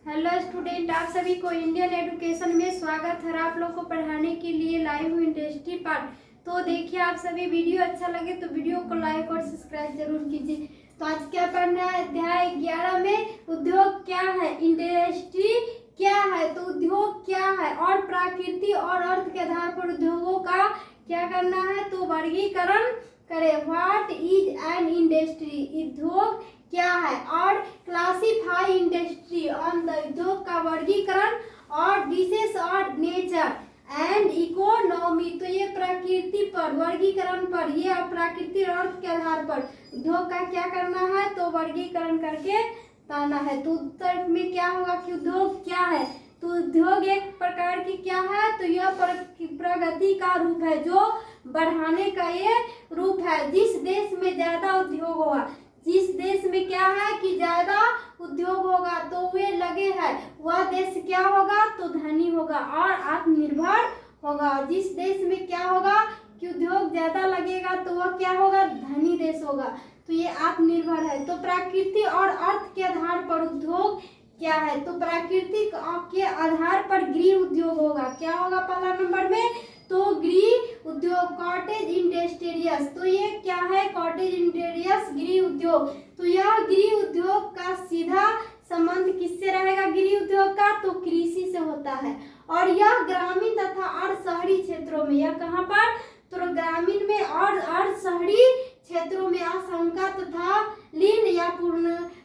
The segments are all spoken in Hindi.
हेलो स्टूडेंट, आप सभी को इंडियन एजुकेशन में स्वागत है। आप लोग को पढ़ाने के लिए लाइव हूँ इंडस्ट्री पार्ट। तो देखिए, आप सभी वीडियो अच्छा लगे तो वीडियो को लाइक और सब्सक्राइब जरूर कीजिए। तो आज क्या पढ़ना है? अध्याय 11 में उद्योग क्या है, इंडस्ट्री क्या है, तो उद्योग क्या है और प्रकृति और अर्थ के आधार पर उद्योगों का क्या करना है, तो वर्गीकरण करें। व्हाट इज एन इंडस्ट्री, उद्योग क्या है, और क्लासीफाई इंडस्ट्री ऑन द उद्योग का वर्गीकरण, और डिशेस और नेचर एंड इकोनॉमी, तो ये प्रकृति पर वर्गीकरण पर, ये प्रकृति और अर्थ के आधार पर उद्योग का क्या करना है, तो वर्गीकरण करके बताना है। तो उत्तर में क्या होगा कि उद्योग क्या है, तो उद्योग एक प्रकार की क्या है, तो यह प्रगति का रूप है, जो बढ़ाने का ये रूप है। जिस देश में ज्यादा उद्योग होगा, जिस देश में क्या है कि ज्यादा उद्योग होगा तो वे लगे हैं, वह देश क्या होगा, तो धनी होगा और आत्मनिर्भर होगा। जिस देश में क्या होगा कि उद्योग ज्यादा लगेगा तो वह क्या होगा, धनी देश होगा, तो ये आत्मनिर्भर है। तो प्रकृति और अर्थ के आधार पर उद्योग क्या है, तो प्राकृतिक के आधार पर गृह उद्योग होगा। क्या होगा पहला नंबर में, तो गृह उद्योग, कॉटेज इंडस्ट्रियस, तो ये क्या है, कॉटेज इंडस्ट्रियस गृह उद्योग। तो यह गृह उद्योग का सीधा संबंध किससे रहेगा, गृह उद्योग का, तो कृषि से होता है। और यह ग्रामीण तथा अर्ध शहरी क्षेत्रों में, यह कहाँ पर, तो ग्रामीण में और शहरी क्षेत्रों में आशंका तथा लीन या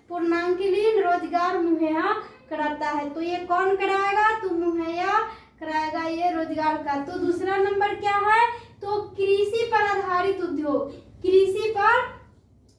पूर्णांकीन रोजगार मुहैया कराता है। तो ये कौन कराएगा, तो मुहैया कराएगा ये रोजगार का। तो दूसरा नंबर क्या है, तो कृषि पर आधारित उद्योग, कृषि पर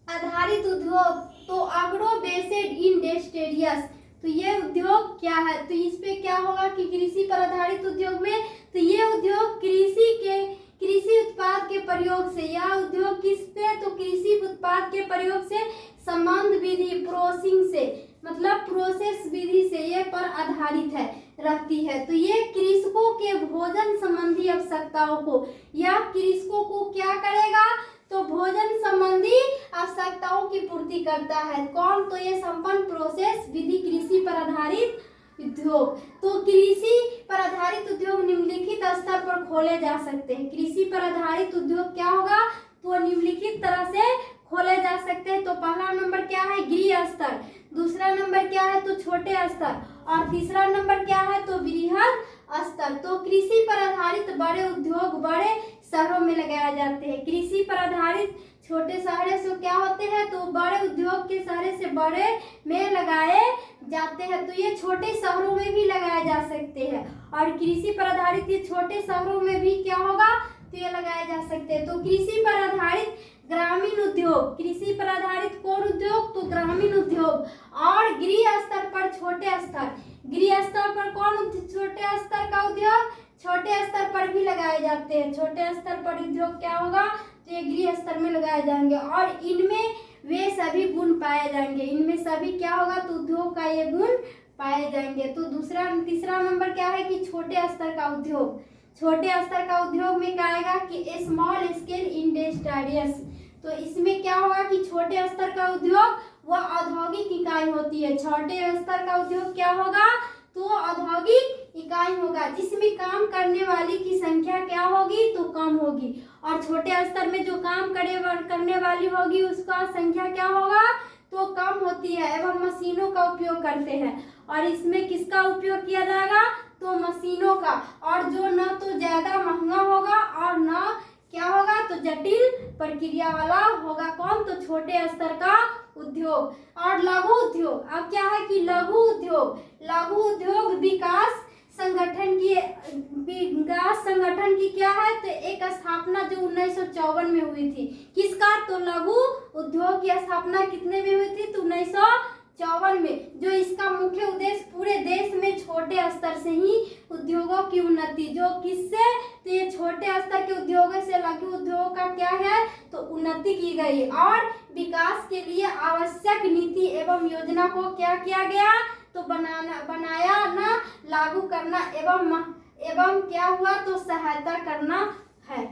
आधारित उद्योग, तो एग्रो बेस्ड इंडस्ट्रियस, तो ये उद्योग क्या है, तो इस पे क्या होगा कि कृषि पर आधारित उद्योग में, तो ये उद्योग कृषि उत्पाद के प्रयोग से, यह उद्योग किस पे, तो कृषि उत्पाद के प्रयोग से, संबंध विधि प्रोसेसिंग से, मतलब प्रोसेस विधि से ये पर आधारित है, रहती है। तो ये कृषकों के भोजन संबंधी आवश्यकताओं को, यह कृषकों को क्या करेगा, तो भोजन संबंधी आवश्यकताओं की पूर्ति करता है। कौन, तो ये संपन्न प्रोसेस विधि कृषि पर आधारित उद्योग। तो कृषि पर आधारित उद्योग निम्नलिखित स्तर पर खोले जा सकते हैं। कृषि पर आधारित उद्योग क्या होगा, तो निम्नलिखित तरह से खोले जा सकते हैं। तो पहला नंबर क्या है, गृह स्तर, दूसरा नंबर क्या है, तो छोटे स्तर, और तीसरा नंबर क्या है, तो बृहद स्तर। तो कृषि पर आधारित बड़े उद्योग बड़े शहरों में लगाए जाते हैं। कृषि पर आधारित छोटे शहरों से क्या होते हैं, तो बड़े उद्योग के शहर से बड़े में लगाए जाते हैं। तो ये छोटे शहरों में भी लगाए जा सकते हैं, और कृषि पर आधारित ये छोटे शहरों में भी क्या होगा, तो ये लगाए जा सकते हैं। तो कृषि पर आधारित ग्रामीण उद्योग, कृषि पर आधारित कौन उद्योग, तो ग्रामीण उद्योग, और गृह स्तर पर छोटे स्तर, गृह स्तर पर कौन, छोटे स्तर का उद्योग छोटे स्तर पर भी लगाए जाते हैं। छोटे स्तर पर उद्योग क्या होगा, तो ये गृह स्तर में लगाए जाएंगे, और इनमें वे सभी गुण पाए जाएंगे, इनमें सभी क्या होगा, तो उद्योग का ये गुण पाए जाएंगे। तो तीसरा नंबर क्या है कि छोटे स्तर का उद्योग, छोटे स्तर का उद्योग में क्या आएगा कि स्मॉल स्केल इंडस्ट्रियस। तो इसमें क्या होगा कि छोटे स्तर का उद्योग वह औद्योगिक इकाई होती है। छोटे स्तर का उद्योग क्या होगा, तो औद्योगिक इकाई होगा, जिसमें काम करने वाली की संख्या क्या होगी, तो कम होगी, और छोटे स्तर में जो काम करने वाली होगी उसका संख्या क्या होगा, तो कम होती है, एवं मशीनों का उपयोग करते हैं। और इसमें किसका उपयोग किया जाएगा, तो मशीनों का, और जो न तो ज्यादा महंगा होगा और न क्या होगा, तो जटिल प्रक्रिया वाला होगा। कौन, तो छोटे स्तर का उद्योग। और लघु उद्योग, अब क्या है कि लघु उद्योग, लघु उद्योग विकास संगठन की क्या है, तो एक स्थापना जो 1954 में हुई थी। किसका, तो लघु उद्योग की स्थापना कितने में हुई थी, तो 1954 में। जो इसका मुख्य उद्देश्य पूरे देश में छोटे स्तर से ही उद्योगों की उन्नति, जो किससे, तो ये छोटे स्तर के उद्योगों से लघु उद्योग का क्या है, तो उन्नति की गई, और विकास के लिए आवश्यक नीति एवं योजना को क्या किया गया, तो बनाया ना लागू करना एवं क्या हुआ, तो सहायता करना है।